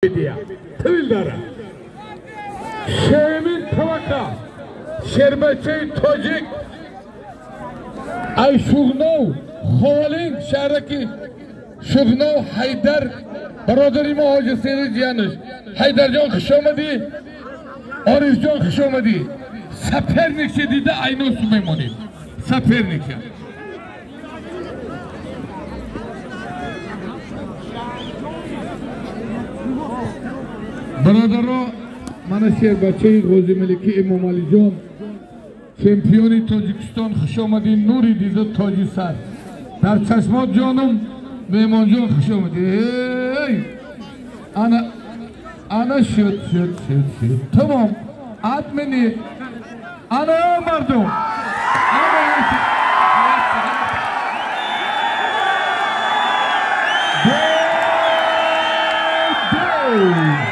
Media, Tildara, Şemin Tavaka, Şerbetçi Tojik, Ay Şugnov, Xovaling şehraki Şugnov Haydar, Barodarima Hoca Seyri Ciyanış, Haydarjon Xuşomadi, Orizjon Xuşomadi, Sapernikçe dedi Ayno Sümeymoni, Sapernikçe. برادرو من شیر بچه غازی ملکی امام علی جان چمپیونی تاجیکستان خوش آمدین نوری دیده تاجی سر در چشمات جانم مهمان جان خوش آمدی انا شد تمام اتمنی انا مردم انا